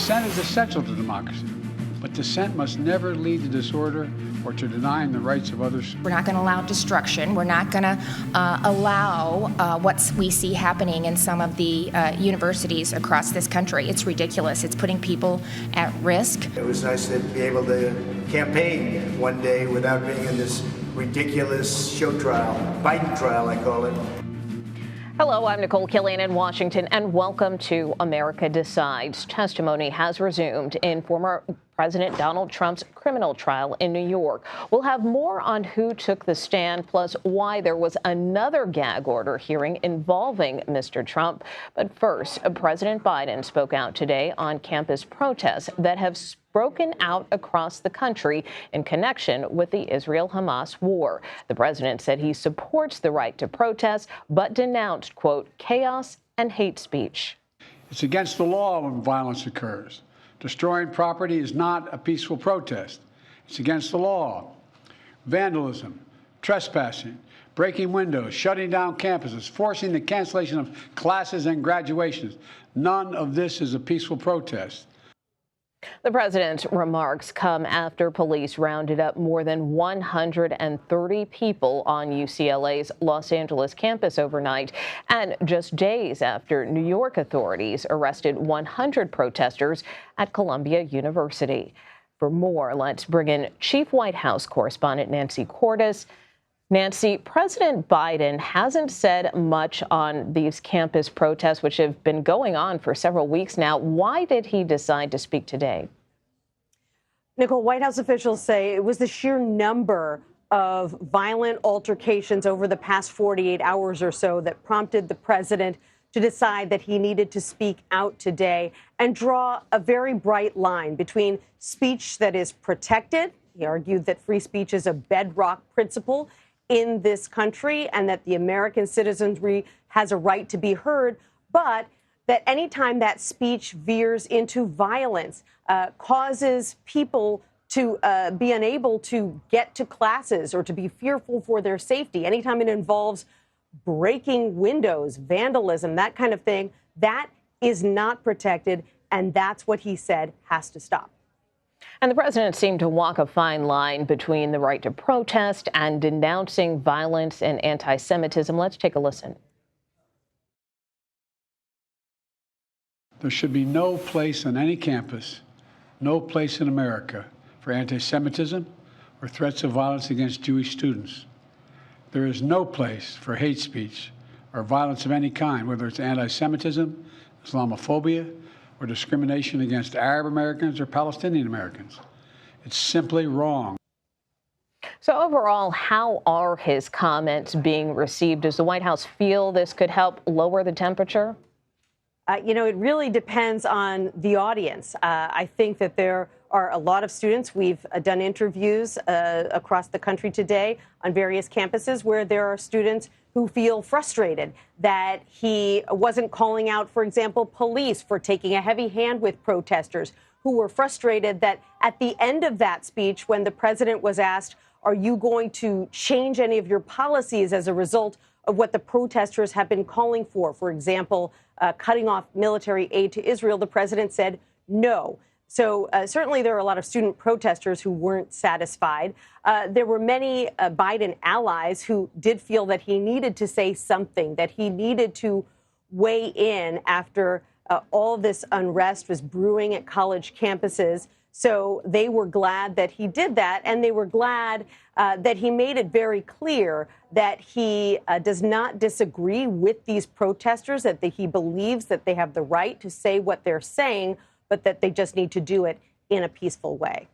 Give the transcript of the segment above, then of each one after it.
Dissent is essential to democracy, but dissent must never lead to disorder or to denying the rights of others. We're not going to allow destruction. We're not going to allow what we see happening in some of the universities across this country. It's ridiculous. It's putting people at risk. It was nice to be able to campaign one day without being in this ridiculous show trial, Biden trial, I call it. Hello, I'm Nicole Killian in Washington, and welcome to America Decides. Testimony has resumed in former President Donald Trump's criminal trial in New York. We'll have more on who took the stand, plus why there was another gag order hearing involving Mr. Trump. But first, President Biden spoke out today on campus protests that have broken out across the country in connection with the Israel-Hamas war. The president said he supports the right to protest, but denounced, quote, chaos and hate speech. It's against the law when violence occurs. Destroying property is not a peaceful protest. It's against the law. Vandalism, trespassing, breaking windows, shutting down campuses, forcing the cancellation of classes and graduations. None of this is a peaceful protest. The president's remarks come after police rounded up more than 130 people on UCLA's Los Angeles campus overnight, and just days after New York authorities arrested 100 protesters at Columbia University. For more, let's bring in Chief White House correspondent Nancy Cordes. Nancy, President Biden hasn't said much on these campus protests, which have been going on for several weeks now. Why did he decide to speak today? Nicole, White House officials say it was the sheer number of violent altercations over the past 48 hours or so that prompted the president to decide that he needed to speak out today and draw a very bright line between speech that is protected. He argued that free speech is a bedrock principle in this country and that the American citizenry has a right to be heard, but that anytime that speech veers into violence, causes people to be unable to get to classes or to be fearful for their safety, anytime it involves breaking windows, vandalism, that kind of thing, that is not protected, and that's what he said has to stop. And the president seemed to walk a fine line between the right to protest and denouncing violence and anti-Semitism. Let's take a listen. There should be no place on any campus, no place in America for anti-Semitism or threats of violence against Jewish students. There is no place for hate speech or violence of any kind, whether it's anti-Semitism, Islamophobia, or discrimination against Arab Americans or Palestinian Americans. It's simply wrong. So overall, how are his comments being received? Does the White House feel this could help lower the temperature? It really depends on the audience. I think that there are a lot of students. We've done interviews across the country today on various campuses where there are students who feel frustrated that he wasn't calling out, for example, police for taking a heavy hand with protesters, who were frustrated that at the end of that speech, when the president was asked, are you going to change any of your policies as a result of what the protesters have been calling for example, cutting off military aid to Israel, the president said no. So certainly there are a lot of student protesters who weren't satisfied. There were many Biden allies who did feel that he needed to say something, that he needed to weigh in after all this unrest was brewing at college campuses. So they were glad that he did that, and they were glad that he made it very clear that he does not disagree with these protesters, that he believes that they have the right to say what they're saying, but that they just need to do it in a peaceful way.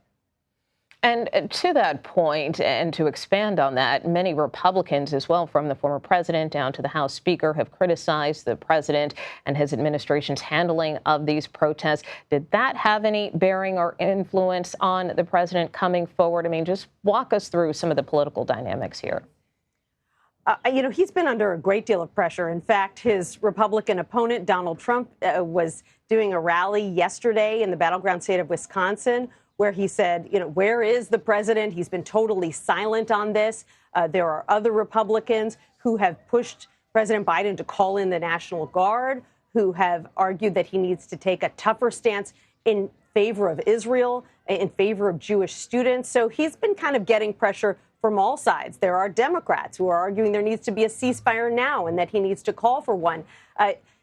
And to that point, and to expand on that, many Republicans as well, from the former president down to the House Speaker, have criticized the president and his administration's handling of these protests. Did that have any bearing or influence on the president coming forward? I mean, just walk us through some of the political dynamics here. He's been under a great deal of pressure. In fact, his Republican opponent, Donald Trump, was doing a rally yesterday in the battleground state of Wisconsin, where he said, where is the president? He's been totally silent on this. There are other Republicans who have pushed President Biden to call in the National Guard, who have argued that he needs to take a tougher stance in favor of Israel, in favor of Jewish students. So he's been kind of getting pressure from all sides. There are Democrats who are arguing there needs to be a ceasefire now and that he needs to call for one.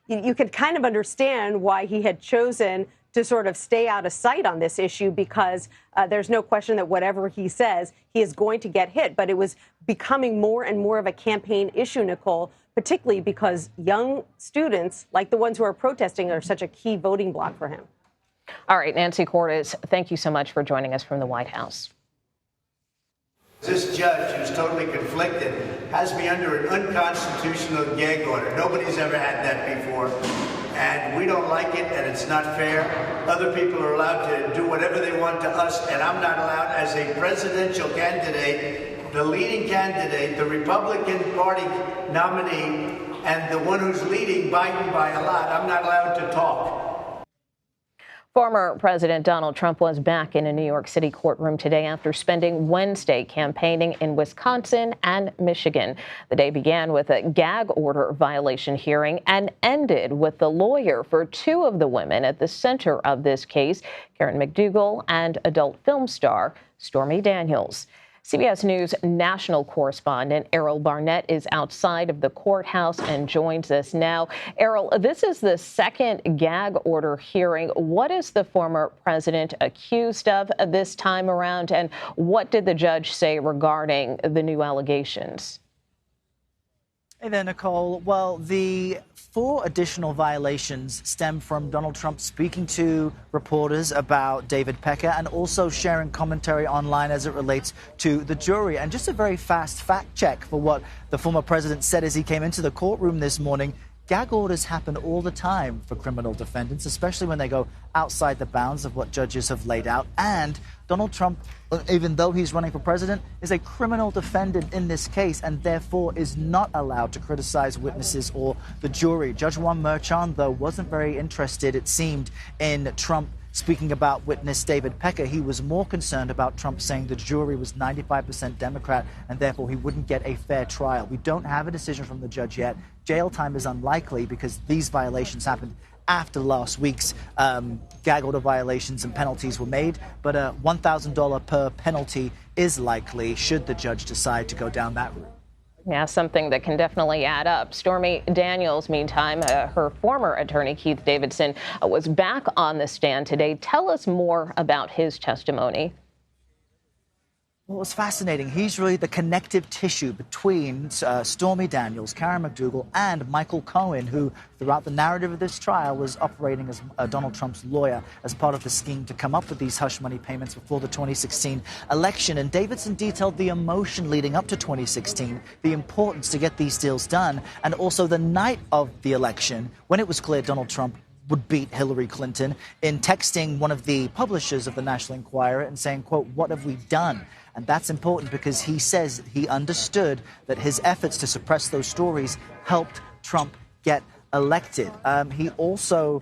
You could kind of understand why he had chosen to sort of stay out of sight on this issue, because there's no question that whatever he says, he is going to get hit. But it was becoming more and more of a campaign issue, Nicole, particularly because young students, like the ones who are protesting, are such a key voting bloc for him. All right, Nancy Cordes, thank you so much for joining us from the White House. This judge, who's totally conflicted, has me under an unconstitutional gag order. Nobody's ever had that before, and we don't like it, and it's not fair. Other people are allowed to do whatever they want to us, and I'm not allowed as a presidential candidate, the leading candidate, the Republican Party nominee, and the one who's leading Biden by a lot. I'm not allowed to talk. Former President Donald Trump was back in a New York City courtroom today after spending Wednesday campaigning in Wisconsin and Michigan. The day began with a gag order violation hearing and ended with the lawyer for two of the women at the center of this case, Karen McDougal and adult film star Stormy Daniels. CBS News national correspondent Errol Barnett is outside of the courthouse and joins us now. Errol, this is the second gag order hearing. What is the former president accused of this time around, and what did the judge say regarding the new allegations? Hey there, Nicole. Well, the 4 additional violations stem from Donald Trump speaking to reporters about David Pecker and also sharing commentary online as it relates to the jury. And just a very fast fact check for what the former president said as he came into the courtroom this morning. Gag orders happen all the time for criminal defendants, especially when they go outside the bounds of what judges have laid out. And Donald Trump, even though he's running for president, is a criminal defendant in this case and therefore is not allowed to criticize witnesses or the jury. Judge Juan Merchan, though, wasn't very interested, it seemed, in Trump speaking about witness David Pecker. He was more concerned about Trump saying the jury was 95% Democrat and therefore he wouldn't get a fair trial. We don't have a decision from the judge yet. Jail time is unlikely because these violations happened after last week's gag order violations and penalties were made. But a $1,000 per penalty is likely should the judge decide to go down that route. Yeah, something that can definitely add up. Stormy Daniels, meantime, her former attorney, Keith Davidson, was back on the stand today. Tell us more about his testimony. Well, it's fascinating. He's really the connective tissue between Stormy Daniels, Karen McDougal, and Michael Cohen, who throughout the narrative of this trial was operating as Donald Trump's lawyer as part of the scheme to come up with these hush money payments before the 2016 election. And Davidson detailed the emotion leading up to 2016, the importance to get these deals done, and also the night of the election when it was clear Donald Trump would beat Hillary Clinton, in texting one of the publishers of the National Enquirer and saying, quote, "What have we done?" And that's important because he says he understood that his efforts to suppress those stories helped Trump get elected. He also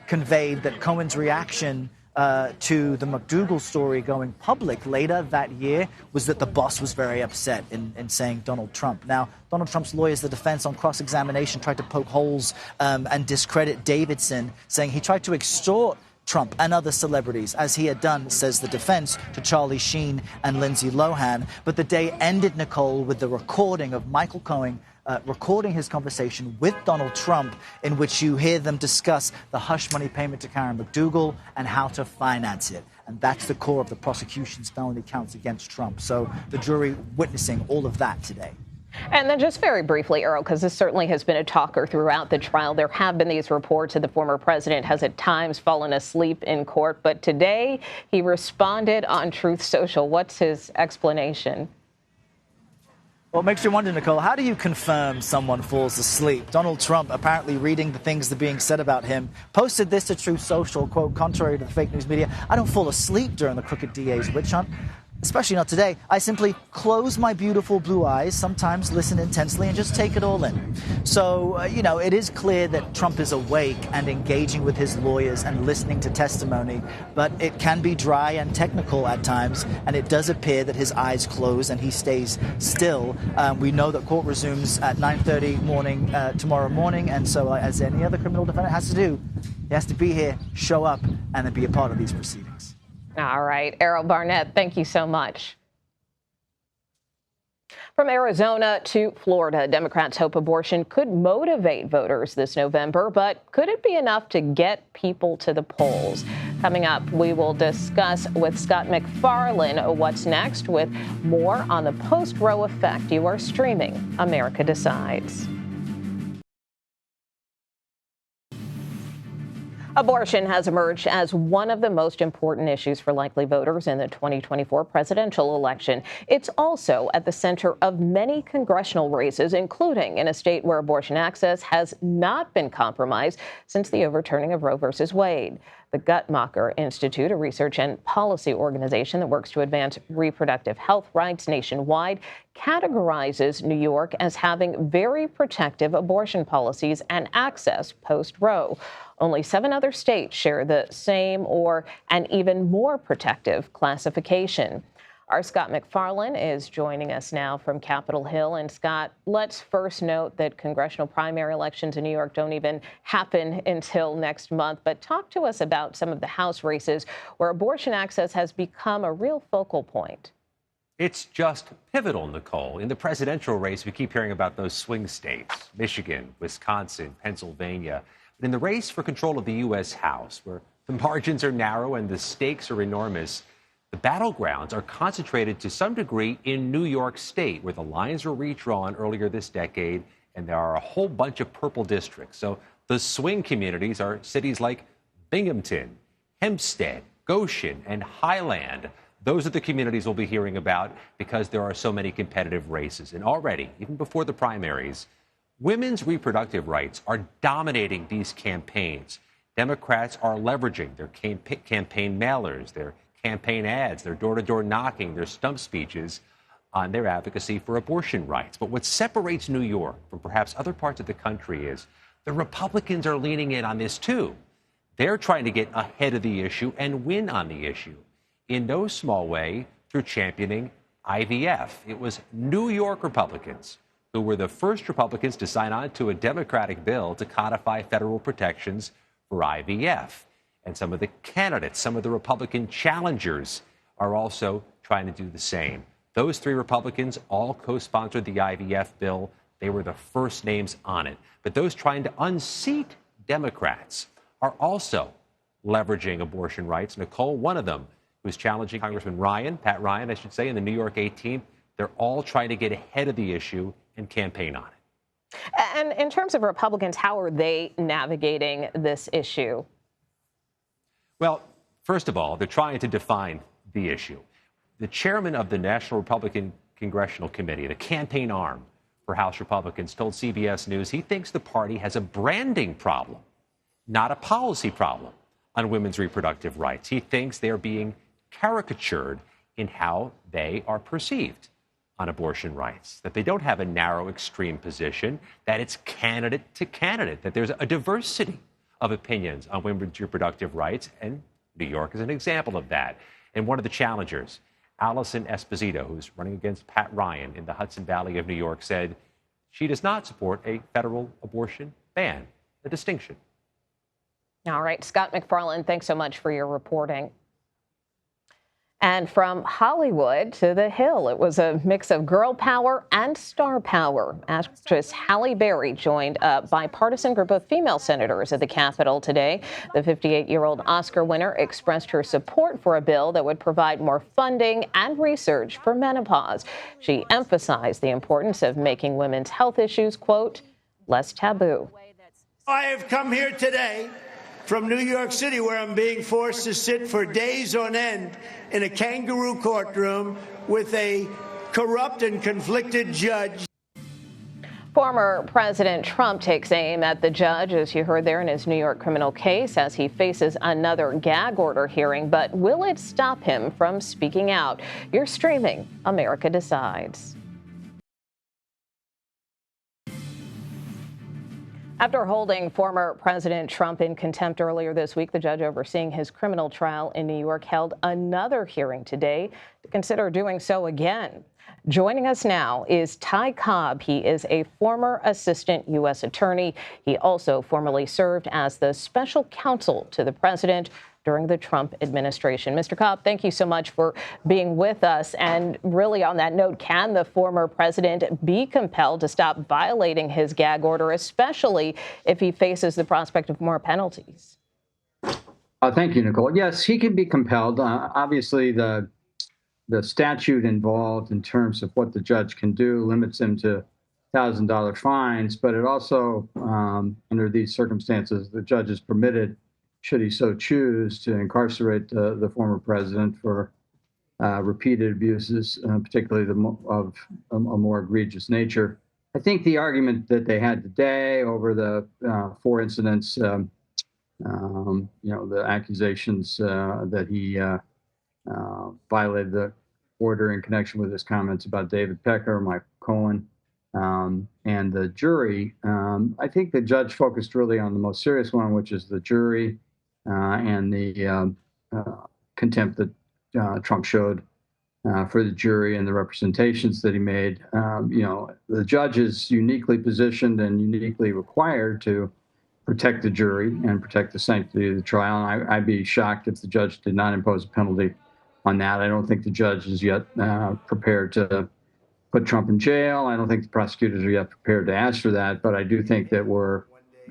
conveyed that Cohen's reaction to the McDougal story going public later that year was that the boss was very upset in saying Donald Trump. Now, Donald Trump's lawyers, the defense on cross-examination, tried to poke holes and discredit Davidson, saying he tried to extort Trump and other celebrities, as he had done, says the defense, to Charlie Sheen and Lindsay Lohan. But the day ended, Nicole, with the recording of Michael Cohen recording his conversation with Donald Trump, in which you hear them discuss the hush money payment to Karen McDougal and how to finance it. And that's the core of the prosecution's felony counts against Trump. So the jury witnessing all of that today. And then just very briefly, Earl, because this certainly has been a talker throughout the trial. There have been these reports that the former president has at times fallen asleep in court. But today he responded on Truth Social. What's his explanation? Well, it makes you wonder, Nicole, how do you confirm someone falls asleep? Donald Trump, apparently reading the things that are being said about him, posted this to Truth Social, quote, "Contrary to the fake news media, I don't fall asleep during the crooked DA's witch hunt. Especially not today. I simply close my beautiful blue eyes, sometimes listen intensely, and just take it all in." So, it is clear that Trump is awake and engaging with his lawyers and listening to testimony, but it can be dry and technical at times, and it does appear that his eyes close and he stays still. We know that court resumes at 9:30 tomorrow morning, and so as any other criminal defendant has to do, He has to be here, show up, and then be a part of these proceedings. All right, Errol Barnett, thank you so much. From Arizona to Florida, Democrats hope abortion could motivate voters this November, but could it be enough to get people to the polls? Coming up, we will discuss with Scott MacFarlane what's next with more on the post-Roe effect. You are streaming America Decides. Abortion has emerged as one of the most important issues for likely voters in the 2024 presidential election. It's also at the center of many congressional races, including in a state where abortion access has not been compromised since the overturning of Roe v. Wade. The Guttmacher Institute, a research and policy organization that works to advance reproductive health rights nationwide, categorizes New York as having very protective abortion policies and access post-Roe. Only 7 other states share the same or an even more protective classification. Our Scott MacFarlane is joining us now from Capitol Hill. And Scott, let's first note that congressional primary elections in New York don't even happen until next month. But talk to us about some of the House races where abortion access has become a real focal point. It's just pivotal, Nicole. In the presidential race, we keep hearing about those swing states, Michigan, Wisconsin, Pennsylvania. But in the race for control of the U.S. House, where the margins are narrow and the stakes are enormous, the battlegrounds are concentrated to some degree in New York State, where the lines were redrawn earlier this decade, and there are a whole bunch of purple districts. So the swing communities are cities like Binghamton, Hempstead, Goshen, and Highland. Those are the communities we'll be hearing about because there are so many competitive races. And already, even before the primaries, women's reproductive rights are dominating these campaigns. Democrats are leveraging their campaign mailers, their campaign ads, their door-to-door knocking, their stump speeches on their advocacy for abortion rights. But what separates New York from perhaps other parts of the country is the Republicans are leaning in on this too. They're trying to get ahead of the issue and win on the issue, in no small way through championing IVF. It was New York Republicans who were the first Republicans to sign on to a Democratic bill to codify federal protections for IVF. And some of the candidates, some of the Republican challengers are also trying to do the same. Those 3 Republicans all co-sponsored the IVF bill. They were the first names on it. But those trying to unseat Democrats are also leveraging abortion rights. Nicole, one of them, who's challenging Congressman Pat Ryan, I should say, in the New York 18th. They're all trying to get ahead of the issue and campaign on it. And in terms of Republicans, how are they navigating this issue? Well, first of all, they're trying to define the issue. The chairman of the National Republican Congressional Committee, the campaign arm for House Republicans, told CBS News he thinks the party has a branding problem, not a policy problem on women's reproductive rights. He thinks they're being caricatured in how they are perceived on abortion rights, that they don't have a narrow extreme position, that it's candidate to candidate, that there's a diversity of opinions on women's reproductive rights, and New York is an example of that. And one of the challengers, Allison Esposito, who's running against Pat Ryan in the Hudson Valley of New York, said she does not support a federal abortion ban, a distinction. All right, Scott MacFarlane, thanks so much for your reporting. And from Hollywood to the Hill, it was a mix of girl power and star power. Actress Halle Berry joined a bipartisan group of female senators at the Capitol today. The 58-year-old Oscar winner expressed her support for a bill that would provide more funding and research for menopause. She emphasized the importance of making women's health issues, quote, less taboo. I have come here today from New York City, where I'm being forced to sit for days on end in a kangaroo courtroom with a corrupt and conflicted judge. Former President Trump takes aim at the judge, as you heard there, in his New York criminal case as he faces another gag order hearing. But will it stop him from speaking out? You're streaming America Decides. After holding former President Trump in contempt earlier this week, the judge overseeing his criminal trial in New York held another hearing today to consider doing so again. Joining us now is Ty Cobb. He is a former assistant U.S. attorney. He also formerly served as the special counsel to the president during the Trump administration. Mr. Cobb, thank you so much for being with us. And really on that note, can the former president be compelled to stop violating his gag order, especially if he faces the prospect of more penalties? Thank you, Nicole. Yes, he can be compelled. Obviously, the statute involved in terms of what the judge can do limits him to $1,000 fines, but it also, under these circumstances, the judge is permitted, should he so choose, to incarcerate the former president for repeated abuses, particularly of a more egregious nature. I think the argument that they had today over the 4 incidents, the accusations that he violated the order in connection with his comments about David Pecker, Mike Cohen, and the jury. I think the judge focused really on the most serious one, which is the jury and the contempt that Trump showed for the jury and the representations that he made. The judge is uniquely positioned and uniquely required to protect the jury and protect the sanctity of the trial. And I'd be shocked if the judge did not impose a penalty on that. I don't think the judge is yet prepared to put Trump in jail. I don't think the prosecutors are yet prepared to ask for that, but I do think that we're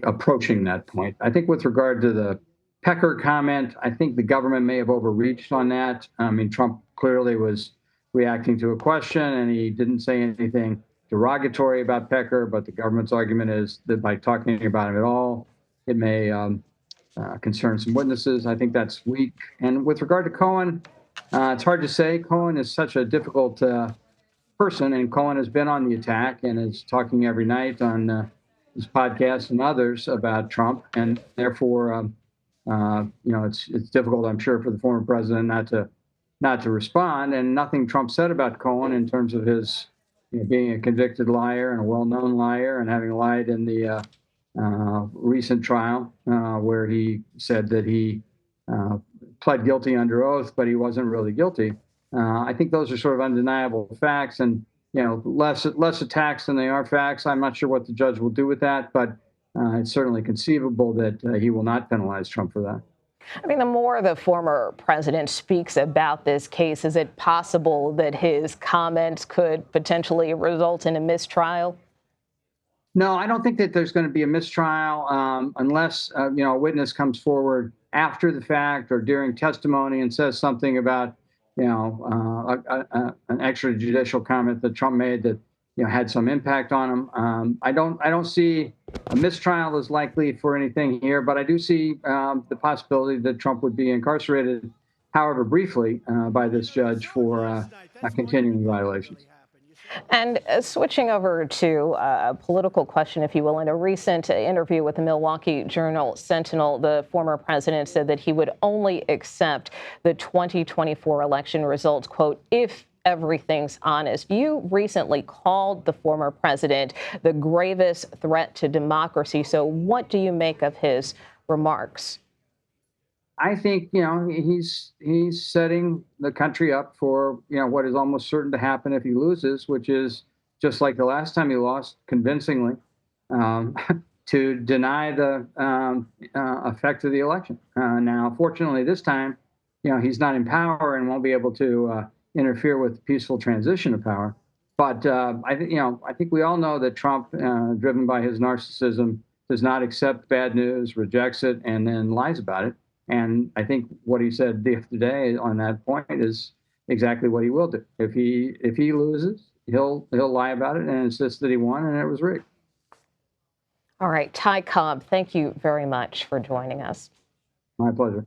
approaching that point. I think with regard to the Pecker comment, I think the government may have overreached on that. I mean, Trump clearly was reacting to a question, and he didn't say anything derogatory about Pecker, but the government's argument is that by talking about him at all, it may concern some witnesses. I think that's weak. And with regard to Cohen, it's hard to say. Cohen is such a difficult person, and Cohen has been on the attack and is talking every night on his podcast and others about Trump, and therefore, it's difficult, I'm sure, for the former president not to respond. And nothing Trump said about Cohen in terms of his being a convicted liar and a well-known liar and having lied in the recent trial where he said that he pled guilty under oath, but he wasn't really guilty. I think those are sort of undeniable facts, and less attacks than they are facts. I'm not sure what the judge will do with that, but it's certainly conceivable that he will not penalize Trump for that. I mean, the more the former president speaks about this case, is it possible that his comments could potentially result in a mistrial? No, I don't think that there's going to be a mistrial unless a witness comes forward after the fact or during testimony and says something about an extrajudicial comment that Trump made that had some impact on him. I don't see a mistrial as likely for anything here, but I do see the possibility that Trump would be incarcerated, however briefly, by this judge for continuing violations. And switching over to a political question, if you will, in a recent interview with the Milwaukee Journal-Sentinel, the former president said that he would only accept the 2024 election results, quote, if everything's honest. You recently called the former president the gravest threat to democracy. So what do you make of his remarks? I think, he's setting the country up for, what is almost certain to happen if he loses, which is just like the last time he lost convincingly, to deny the effect of the election. Now, fortunately, this time, he's not in power and won't be able to interfere with the peaceful transition of power. But I think we all know that Trump, driven by his narcissism, does not accept bad news, rejects it, and then lies about it. And I think what he said the other day on that point is exactly what he will do. If he loses, he'll lie about it and insist that he won and it was rigged. All right, Ty Cobb, thank you very much for joining us. My pleasure.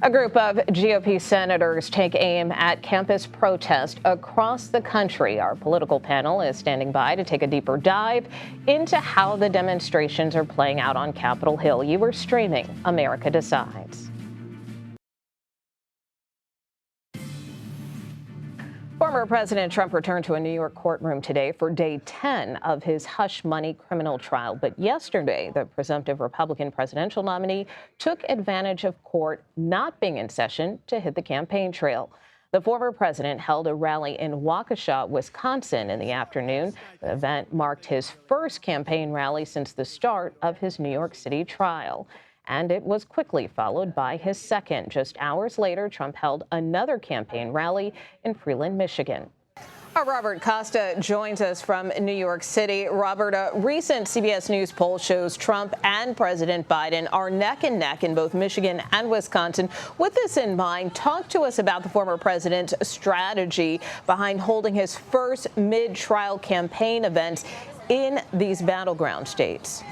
A group of GOP senators take aim at campus protest across the country. Our political panel is standing by to take a deeper dive into how the demonstrations are playing out on Capitol Hill. You are streaming America Decides. Former President Trump returned to a New York courtroom today for day 10 of his hush money criminal trial. But yesterday, the presumptive Republican presidential nominee took advantage of court not being in session to hit the campaign trail. The former president held a rally in Waukesha, Wisconsin in the afternoon. The event marked his first campaign rally since the start of his New York City trial. And it was quickly followed by his second. Just hours later, Trump held another campaign rally in Freeland, Michigan. Our Robert Costa joins us from New York City. Robert, a recent CBS News poll shows Trump and President Biden are neck and neck in both Michigan and Wisconsin. With this in mind, talk to us about the former president's strategy behind holding his first mid-trial campaign events in these battleground states.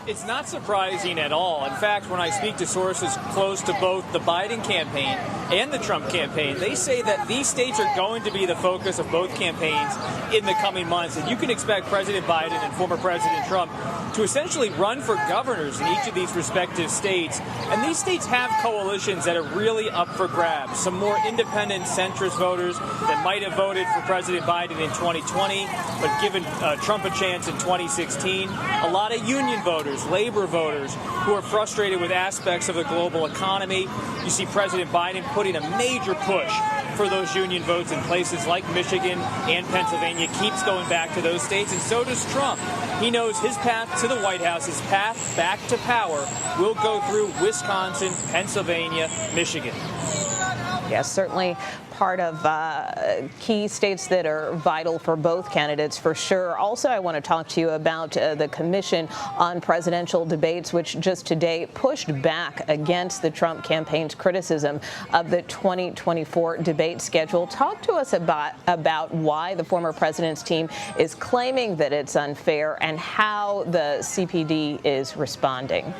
It's not surprising at all. In fact, when I speak to sources close to both the Biden campaign and the Trump campaign, they say that these states are going to be the focus of both campaigns in the coming months. And you can expect President Biden and former President Trump to essentially run for governors in each of these respective states. And these states have coalitions that are really up for grabs. Some more independent centrist voters that might have voted for President Biden in 2020, but given Trump a chance in 2016. A lot of union voters, labor voters who are frustrated with aspects of the global economy. You see President Biden putting a major push for those union votes in places like Michigan and Pennsylvania, keeps going back to those states, and so does Trump. He knows his path to the White House, his path back to power, will go through Wisconsin, Pennsylvania, Michigan. Yes, certainly part of key states that are vital for both candidates, for sure. Also, I want to talk to you about the Commission on Presidential Debates, which just today pushed back against the Trump campaign's criticism of the 2024 debate schedule. Talk to us about why the former president's team is claiming that it's unfair and how the CPD is responding.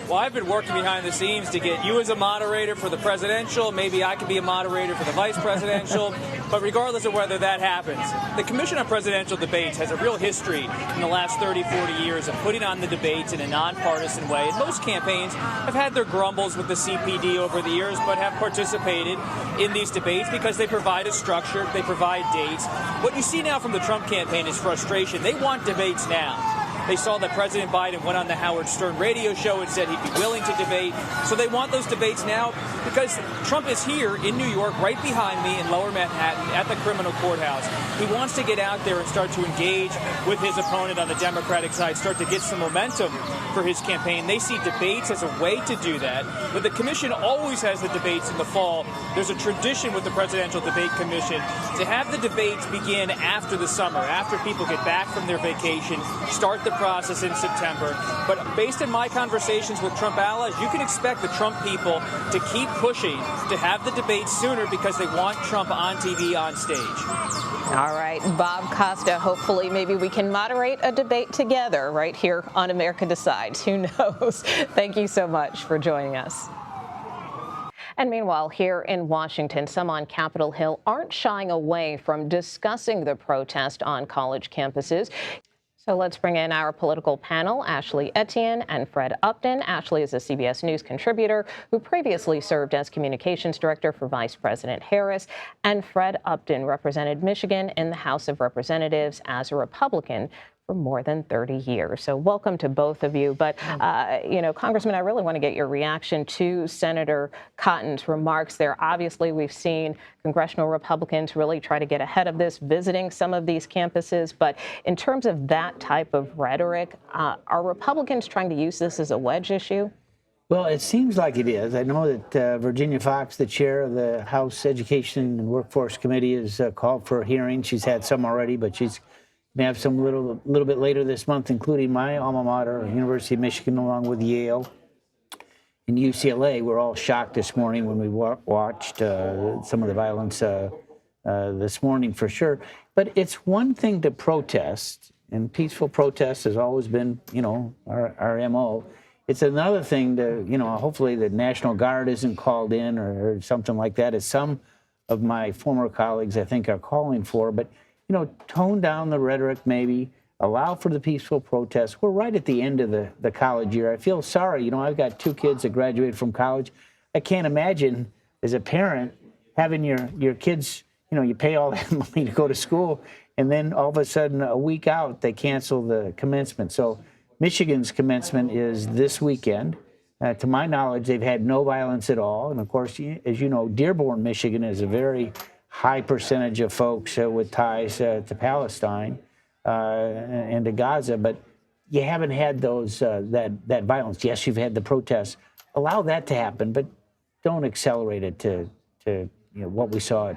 Well, I've been working behind the scenes to get you as a moderator for the presidential. Maybe I could be a moderator for the vice presidential. But regardless of whether that happens, the Commission on Presidential Debates has a real history in the last 30, 40 years of putting on the debates in a nonpartisan way. And most campaigns have had their grumbles with the CPD over the years, but have participated in these debates because they provide a structure, they provide dates. What you see now from the Trump campaign is frustration. They want debates now. They saw that President Biden went on the Howard Stern radio show and said he'd be willing to debate. So they want those debates now because Trump is here in New York, right behind me in Lower Manhattan at the criminal courthouse. He wants to get out there and start to engage with his opponent on the Democratic side, start to get some momentum for his campaign. They see debates as a way to do that. But the commission always has the debates in the fall. There's a tradition with the Presidential Debate Commission to have the debates begin after the summer, after people get back from their vacation, start the process in September. But based on my conversations with Trump allies, you can expect the Trump people to keep pushing to have the debate sooner because they want Trump on TV, on stage. All right, Bob Costa, hopefully maybe we can moderate a debate together right here on America Decides. Who knows? Thank you so much for joining us. And meanwhile, here in Washington, some on Capitol Hill aren't shying away from discussing the protest on college campuses. So let's bring in our political panel, Ashley Etienne and Fred Upton. Ashley is a CBS News contributor who previously served as communications director for Vice President Harris. And Fred Upton represented Michigan in the House of Representatives as a Republican for more than 30 years. So welcome to both of you. But, Congressman, I really want to get your reaction to Senator Cotton's remarks there. Obviously, we've seen congressional Republicans really try to get ahead of this, visiting some of these campuses. But in terms of that type of rhetoric, are Republicans trying to use this as a wedge issue? Well, it seems like it is. I know that Virginia Fox, the chair of the House Education and Workforce Committee, has called for a hearing. She's had some already, but she's going to have some little bit later this month, including my alma mater, University of Michigan, along with Yale and UCLA. We're all shocked this morning when we watched some of the violence this morning, for sure. But it's one thing to protest, and peaceful protest has always been, our MO. It's another thing to, hopefully the National Guard isn't called in or something like that, as some of my former colleagues, I think, are calling for. But, tone down the rhetoric maybe, allow for the peaceful protest. We're right at the end of the college year. I feel sorry. I've got two kids that graduated from college. I can't imagine as a parent, having your kids, you pay all that money to go to school, and then all of a sudden, a week out, they cancel the commencement. So Michigan's commencement is this weekend. To my knowledge, they've had no violence at all. And of course, as you know, Dearborn, Michigan is a very high percentage of folks with ties to Palestine and to Gaza. But you haven't had those that violence. Yes, you've had the protests. Allow that to happen, but don't accelerate it to what we saw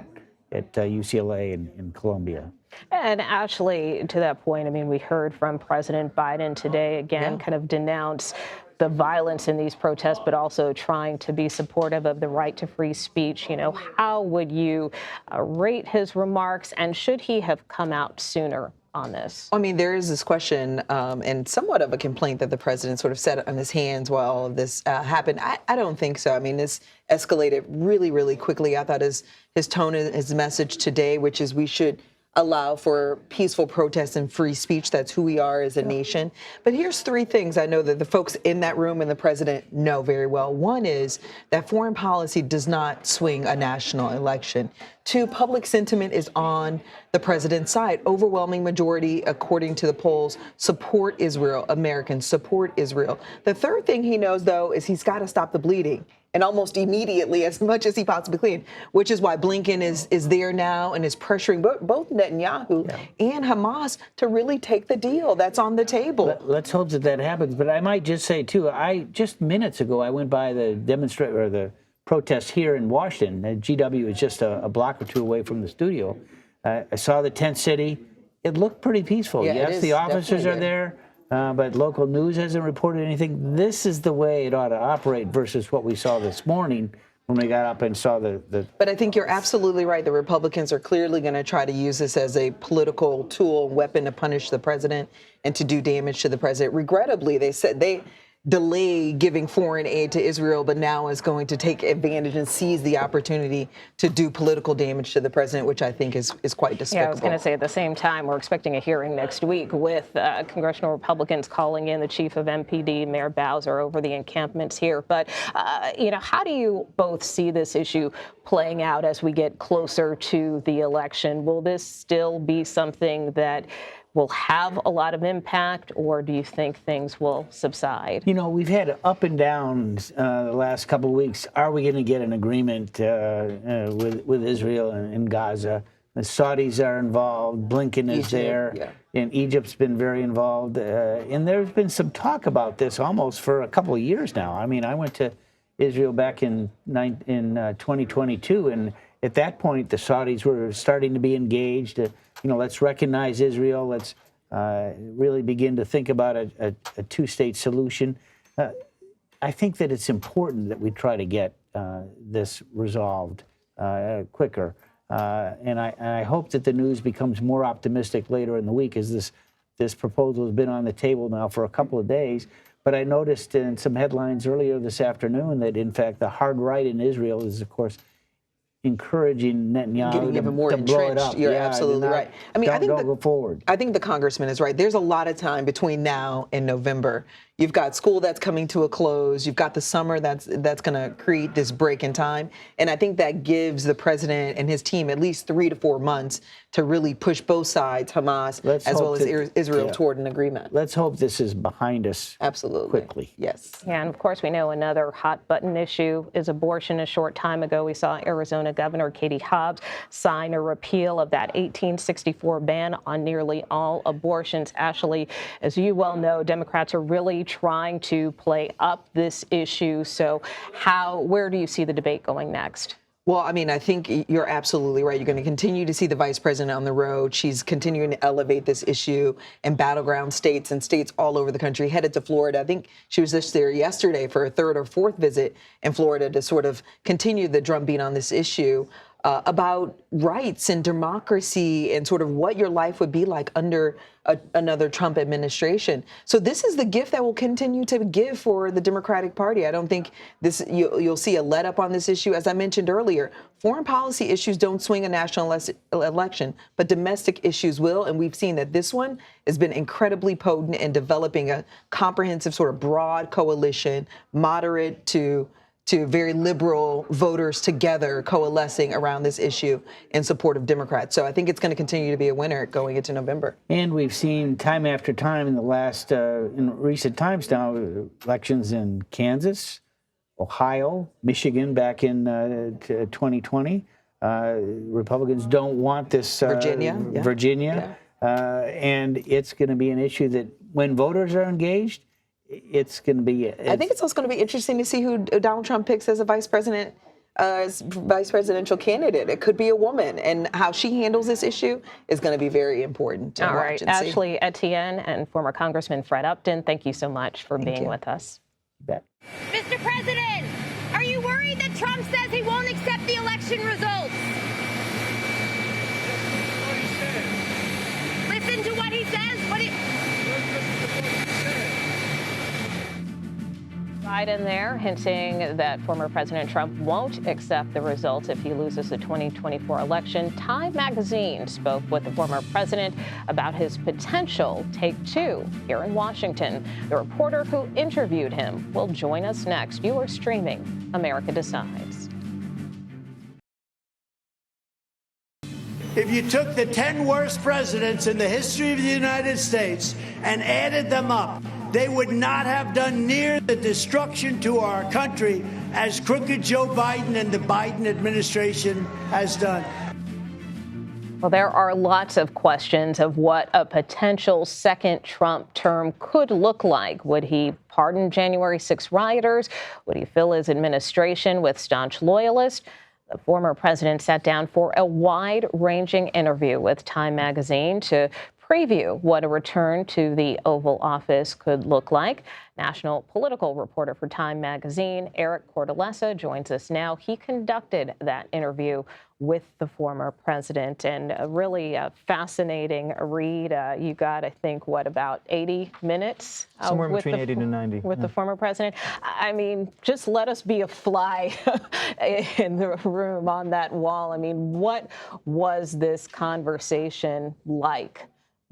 at UCLA and Columbia. And actually, to that point, I mean, we heard from President Biden today again, kind of denounce the violence in these protests, but also trying to be supportive of the right to free speech. How would you rate his remarks, and should he have come out sooner on this? I mean, there is this question and somewhat of a complaint that the president sort of sat on his hands while all of this happened. I don't think so. I mean, this escalated really, really quickly. I thought his tone and his message today, which is we should allow for peaceful protests and free speech. That's who we are as a nation. But here's three things I know that the folks in that room and the president know very well. One is that foreign policy does not swing a national election. Two, public sentiment is on the president's side. Overwhelming majority, according to the polls, support Israel. Americans support Israel. The third thing he knows, though, is he's got to stop the bleeding, and almost immediately, as much as he possibly can, which is why Blinken is there now and is pressuring both Netanyahu and Hamas to really take the deal that's on the table. Let's hope that happens. But I might just say, too, just minutes ago, I went by the protest here in Washington. GW is just a block or two away from the studio. I saw the tent city. It looked pretty peaceful. Yeah, yes, the officers are there. But local news hasn't reported anything. This is the way it ought to operate versus what we saw this morning when we got up and saw the. But I think you're absolutely right. The Republicans are clearly going to try to use this as a political tool, weapon to punish the president and to do damage to the president. Regrettably, they said they delay giving foreign aid to Israel, but now is going to take advantage and seize the opportunity to do political damage to the president, which I think is quite despicable. Yeah, I was going to say at the same time, we're expecting a hearing next week with congressional Republicans calling in the chief of MPD, Mayor Bowser, over the encampments here. But, how do you both see this issue playing out as we get closer to the election? Will this still be something that will have a lot of impact, or do you think things will subside? We've had up and downs the last couple of weeks. Are we going to get an agreement with Israel and Gaza? The Saudis are involved. Blinken is there. And Egypt's been very involved. And there's been some talk about this almost for a couple of years now. I mean, I went to Israel back in 2022, and at that point, the Saudis were starting to be engaged. Let's recognize Israel. Let's really begin to think about a two-state solution. I think that it's important that we try to get this resolved quicker. And I hope that the news becomes more optimistic later in the week, as this proposal has been on the table now for a couple of days. But I noticed in some headlines earlier this afternoon that, in fact, the hard right in Israel is, of course, encouraging Netanyahu getting even more to blow it entrenched. up. You're absolutely right. I mean, I think go forward. I think the congressman is right. There's a lot of time between now and November. You've got school that's coming to a close. You've got the summer that's going to create this break in time. And I think that gives the president and his team at least 3 to 4 months to really push both sides, Hamas as well as Israel, toward an agreement. Let's hope this is behind us quickly. Yes. Yeah, and of course, we know another hot button issue is abortion. A short time ago, we saw Arizona Governor Katie Hobbs sign a repeal of that 1864 ban on nearly all abortions. Ashley, as you well know, Democrats are really trying to play up this issue. So where do you see the debate going next? Well, I mean, I think you're absolutely right. You're going to continue to see the vice president on the road. She's continuing to elevate this issue in battleground states and states all over the country, headed to Florida. I think she was just there yesterday for a third or fourth visit in Florida to sort of continue the drumbeat on this issue about rights and democracy and sort of what your life would be like under another Trump administration. So this is the gift that will continue to give for the Democratic Party. I don't think you'll see a let up on this issue. As I mentioned earlier, foreign policy issues don't swing a national election, but domestic issues will. And we've seen that this one has been incredibly potent in developing a comprehensive sort of broad coalition, moderate to to very liberal voters together coalescing around this issue in support of Democrats. So I think it's going to continue to be a winner going into November. And we've seen time after time in the last, in recent times now, elections in Kansas, Ohio, Michigan back in 2020. Republicans don't want this. Virginia. And it's going to be an issue that when voters are engaged, it's going to be. I think it's also going to be interesting to see who Donald Trump picks as a vice presidential candidate. It could be a woman, and how she handles this issue is going to be very important to All watch right, and see. Ashley Etienne and former Congressman Fred Upton, thank you so much for being with us. You bet. Mr. President, are you worried that Trump says he won't accept the election results? Listen to what he says. Biden there hinting that former President Trump won't accept the results if he loses the 2024 election. Time magazine spoke with the former president about his potential take two here in Washington. The reporter who interviewed him will join us next. You are streaming America Decides. If you took the 10 worst presidents in the history of the United States and added them up, they would not have done near the destruction to our country as crooked Joe Biden and the Biden administration has done. Well, there are lots of questions of what a potential second Trump term could look like. Would he pardon January 6 rioters? Would he fill his administration with staunch loyalists? The former president sat down for a wide-ranging interview with Time magazine to preview what a return to the Oval Office could look like. National political reporter for Time magazine, Eric Cordelessa, joins us now. He conducted that interview with the former president, and a really fascinating read. You got, I think, what, about 80 minutes? Somewhere between 80 to 90. With the former president. I mean, just let us be a fly in the room on that wall. I mean, what was this conversation like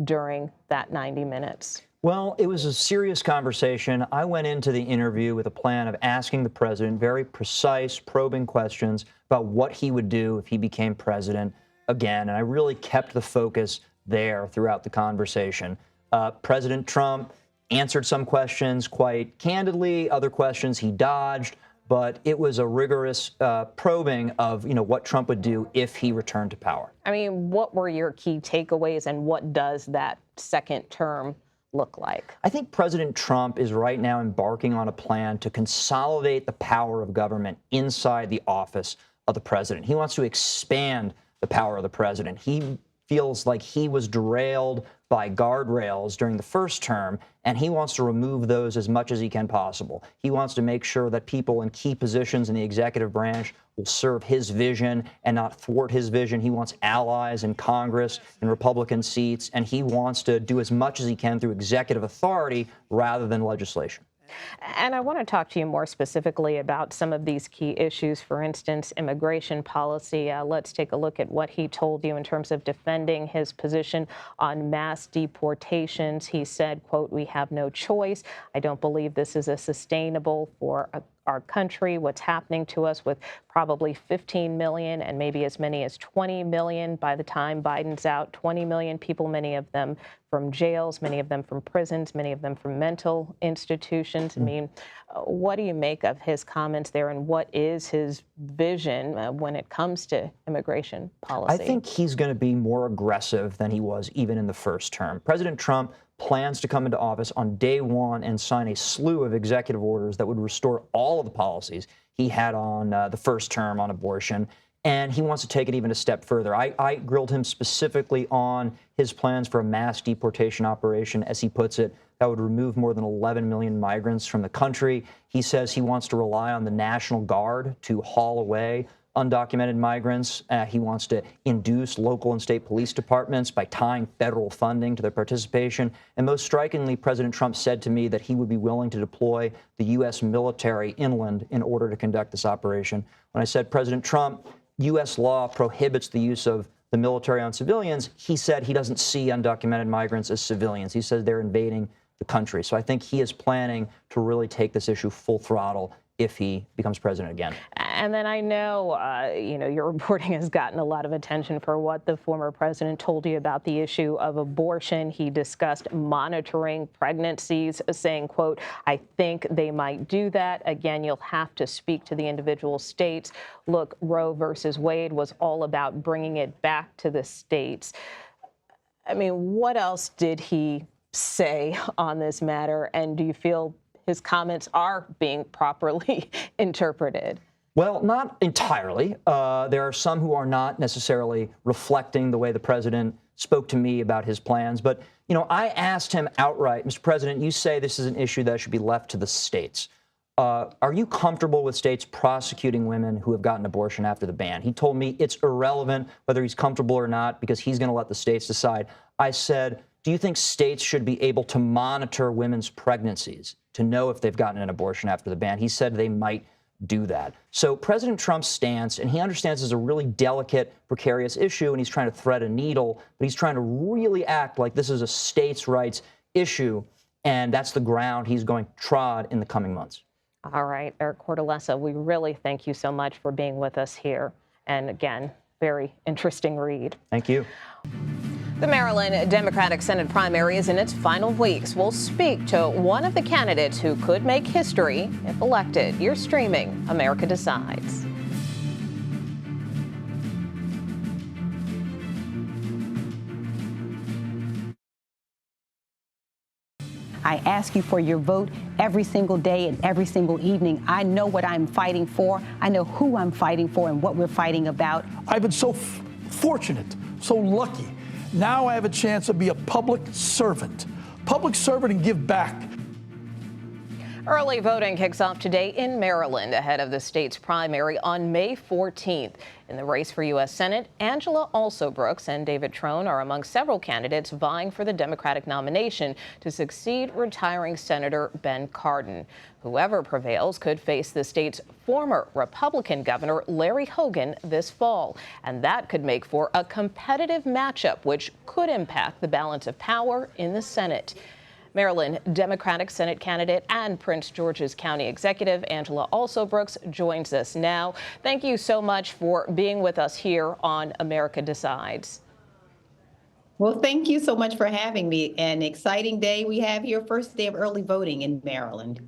during that 90 minutes? Well, it was a serious conversation. I went into the interview with a plan of asking the president very precise, probing questions about what he would do if he became president again. And I really kept the focus there throughout the conversation. President Trump answered some questions quite candidly, other questions he dodged, but it was a rigorous probing of, what Trump would do if he returned to power. I mean, what were your key takeaways, and what does that second term look like? I think President Trump is right now embarking on a plan to consolidate the power of government inside the office of the president. He wants to expand the power of the president. He feels like he was derailed by guardrails during the first term, and he wants to remove those as much as he can possible. He wants to make sure that people in key positions in the executive branch will serve his vision and not thwart his vision. He wants allies in Congress and Republican seats, and he wants to do as much as he can through executive authority rather than legislation. And I want to talk to you more specifically about some of these key issues, for instance, immigration policy. Let's take a look at what he told you in terms of defending his position on mass deportations. He said, quote, "We have no choice. I don't believe this is sustainable for our country. What's happening to us with probably 15 million and maybe as many as 20 million by the time Biden's out. 20 million people, many of them from jails, many of them from prisons, many of them from mental institutions. I mean, what do you make of his comments there, and what is his vision when it comes to immigration policy? I think he's going to be more aggressive than he was even in the first term. President Trump plans to come into office on day one and sign a slew of executive orders that would restore all of the policies he had on the first term on abortion. And he wants to take it even a step further. I grilled him specifically on his plans for a mass deportation operation, as he puts it, that would remove more than 11 million migrants from the country. He says he wants to rely on the National Guard to haul away undocumented migrants. He wants to induce local and state police departments by tying federal funding to their participation. And most strikingly, President Trump said to me that he would be willing to deploy the U.S. military inland in order to conduct this operation. When I said, President Trump, U.S. law prohibits the use of the military on civilians, he said he doesn't see undocumented migrants as civilians. He says they're invading the country. So I think he is planning to really take this issue full throttle if he becomes president again. And then I know, your reporting has gotten a lot of attention for what the former president told you about the issue of abortion. He discussed monitoring pregnancies, saying, quote, "I think they might do that. Again, you'll have to speak to the individual states. Look, Roe versus Wade was all about bringing it back to the states." I mean, what else did he say on this matter? And do you feel his comments are being properly interpreted? Well, not entirely. There are some who are not necessarily reflecting the way the president spoke to me about his plans. But, I asked him outright, Mr. President, you say this is an issue that should be left to the states. Are you comfortable with states prosecuting women who have gotten abortion after the ban? He told me it's irrelevant whether he's comfortable or not because he's going to let the states decide. I said, do you think states should be able to monitor women's pregnancies to know if they've gotten an abortion after the ban? He said they might do that. So President Trump's stance, and he understands this is a really delicate, precarious issue, and he's trying to thread a needle, but he's trying to really act like this is a states' rights issue, and that's the ground he's going to trod in the coming months. All right, Eric Cortellessa, we really thank you so much for being with us here. And again, very interesting read. Thank you. The Maryland Democratic Senate primary is in its final weeks. We'll speak to one of the candidates who could make history if elected. You're streaming America Decides. I ask you for your vote every single day and every single evening. I know what I'm fighting for. I know who I'm fighting for and what we're fighting about. I've been so fortunate, so lucky. Now I have a chance to be a public servant and give back. Early voting kicks off today in Maryland ahead of the state's primary on May 14th. In the race for U.S. Senate, Angela Alsobrooks and David Trone are among several candidates vying for the Democratic nomination to succeed retiring Senator Ben Cardin. Whoever prevails could face the state's former Republican governor, Larry Hogan, this fall. And that could make for a competitive matchup, which could impact the balance of power in the Senate. Maryland Democratic Senate candidate and Prince George's County Executive Angela Alsobrooks joins us now. Thank you so much for being with us here on America Decides. Well, thank you so much for having me. An exciting day we have here, first day of early voting in Maryland.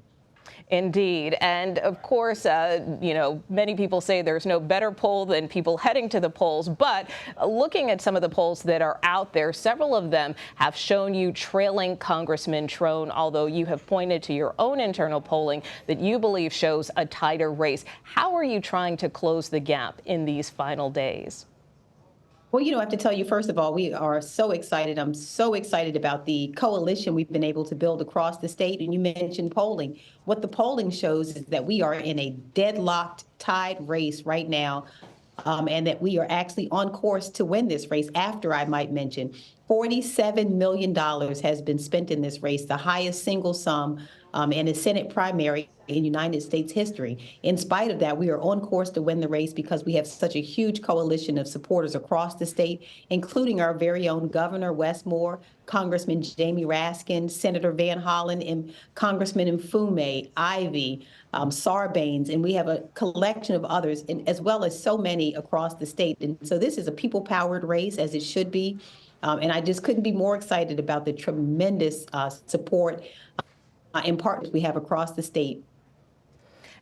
Indeed. And of course, many people say there's no better poll than people heading to the polls. But looking at some of the polls that are out there, several of them have shown you trailing Congressman Trone, although you have pointed to your own internal polling that you believe shows a tighter race. How are you trying to close the gap in these final days? Well, I have to tell you, first of all, we are so excited. I'm so excited about the coalition we've been able to build across the state. And you mentioned polling. What the polling shows is that we are in a deadlocked, tied race right now, and that we are actually on course to win this race. After, I might mention, $47 million has been spent in this race, the highest single sum in a Senate primary in United States history. In spite of that, we are on course to win the race because we have such a huge coalition of supporters across the state, including our very own Governor Wes Moore, Congressman Jamie Raskin, Senator Van Hollen, and Congressman Mfume, Ivey, Sarbanes, and we have a collection of others, and as well as so many across the state. And so this is a people-powered race, as it should be. And I just couldn't be more excited about the tremendous support and partners we have across the state.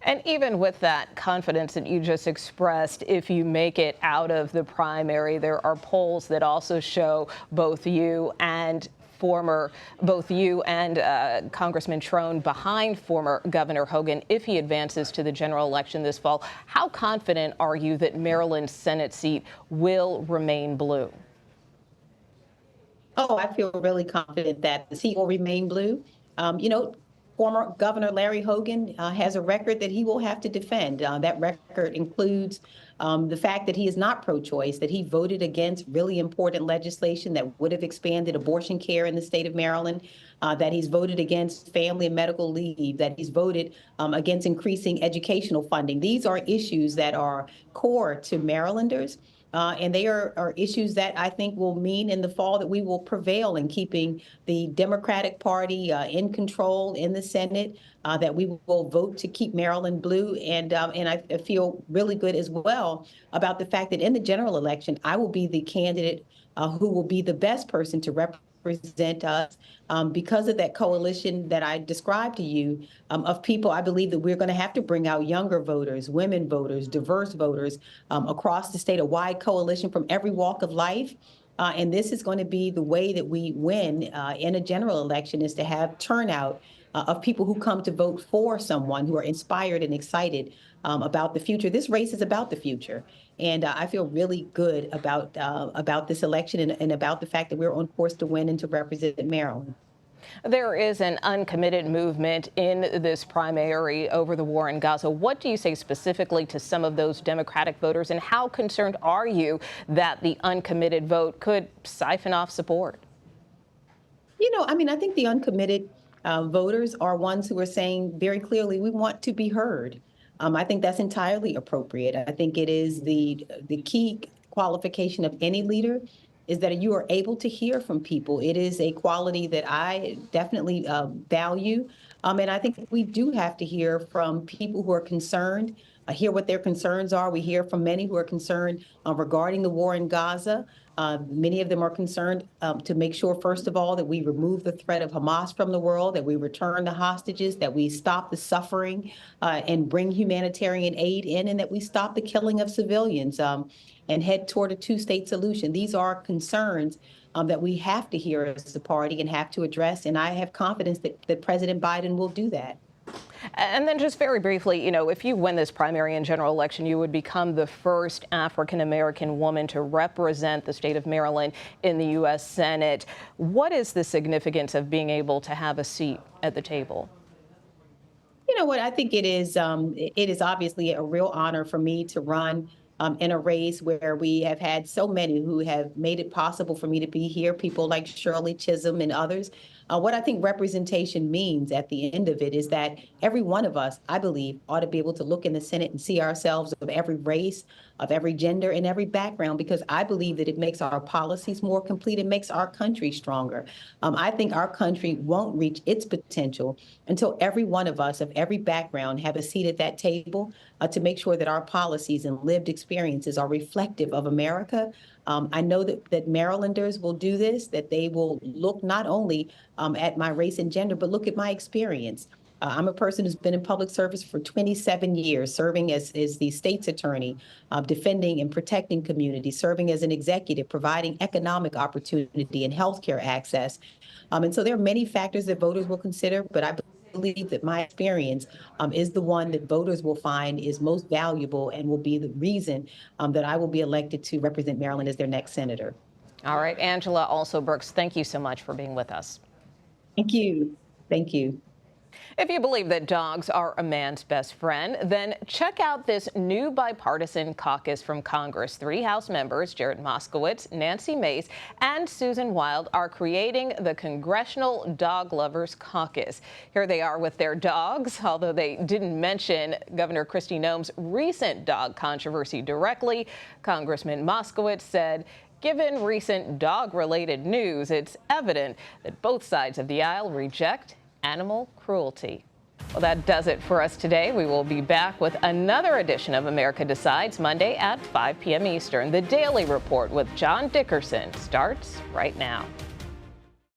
And even with that confidence that you just expressed, if you make it out of the primary, there are polls that also show both you and Congressman Trone behind former Governor Hogan if he advances to the general election this fall. How confident are you that Maryland's Senate seat will remain blue? Oh, I feel really confident that the seat will remain blue. Former Governor Larry Hogan has a record that he will have to defend. That record includes the fact that he is not pro-choice, that he voted against really important legislation that would have expanded abortion care in the state of Maryland, that he's voted against family and medical leave, that he's voted against increasing educational funding. These are issues that are core to Marylanders. And they are issues that I think will mean in the fall that we will prevail in keeping the Democratic Party in control in the Senate, that we will vote to keep Maryland blue. And I feel really good as well about the fact that in the general election, I will be the candidate who will be the best person to represent us because of that coalition that I described to you of people. I believe that we're going to have to bring out younger voters, women voters, diverse voters across the state, a wide coalition from every walk of life. And this is going to be the way that we win in a general election, is to have turnout of people who come to vote for someone, who are inspired and excited about the future. This race is about the future. And I feel really good about this election and about the fact that we're on course to win and to represent Maryland. There is an uncommitted movement in this primary over the war in Gaza. What do you say specifically to some of those Democratic voters, and how concerned are you that the uncommitted vote could siphon off support? I think the uncommitted voters are ones who are saying very clearly, we want to be heard. I think that's entirely appropriate. I think it is the key qualification of any leader is that you are able to hear from people. It is a quality that I definitely value. And I think we do have to hear from people who are concerned, hear what their concerns are. We hear from many who are concerned regarding the war in Gaza. Many of them are concerned to make sure, first of all, that we remove the threat of Hamas from the world, that we return the hostages, that we stop the suffering and bring humanitarian aid in, and that we stop the killing of civilians and head toward a two-state solution. These are concerns that we have to hear as a party and have to address, and I have confidence that President Biden will do that. And then just very briefly, if you win this primary and general election, you would become the first African-American woman to represent the state of Maryland in the U.S. Senate. What is the significance of being able to have a seat at the table? You know what? I think it is obviously a real honor for me to run in a race where we have had so many who have made it possible for me to be here, people like Shirley Chisholm and others. What I think representation means at the end of it is that every one of us, I believe, ought to be able to look in the Senate and see ourselves of every race, of every gender, and every background, because I believe that it makes our policies more complete. It makes our country stronger. I think our country won't reach its potential until every one of us of every background have a seat at that table to make sure that our policies and lived experiences are reflective of America. I know that Marylanders will do this, that they will look not only at my race and gender, but look at my experience. I'm a person who's been in public service for 27 years, serving as the state's attorney, defending and protecting communities, serving as an executive, providing economic opportunity and healthcare access. And so there are many factors that voters will consider, but I believe that my experience is the one that voters will find is most valuable and will be the reason that I will be elected to represent Maryland as their next senator. All right, Angela Alsobrooks, thank you so much for being with us. Thank you. Thank you. If you believe that dogs are a man's best friend, then check out this new bipartisan caucus from Congress. 3 House members, Jared Moskowitz, Nancy Mace, and Susan Wild, are creating the Congressional Dog Lovers Caucus. Here they are with their dogs, although they didn't mention Governor Kristi Noem's recent dog controversy directly. Congressman Moskowitz said, given recent dog-related news, it's evident that both sides of the aisle reject animal cruelty. Well, that does it for us today. We will be back with another edition of America Decides Monday at 5 p.m. Eastern. The Daily Report with John Dickerson starts right now.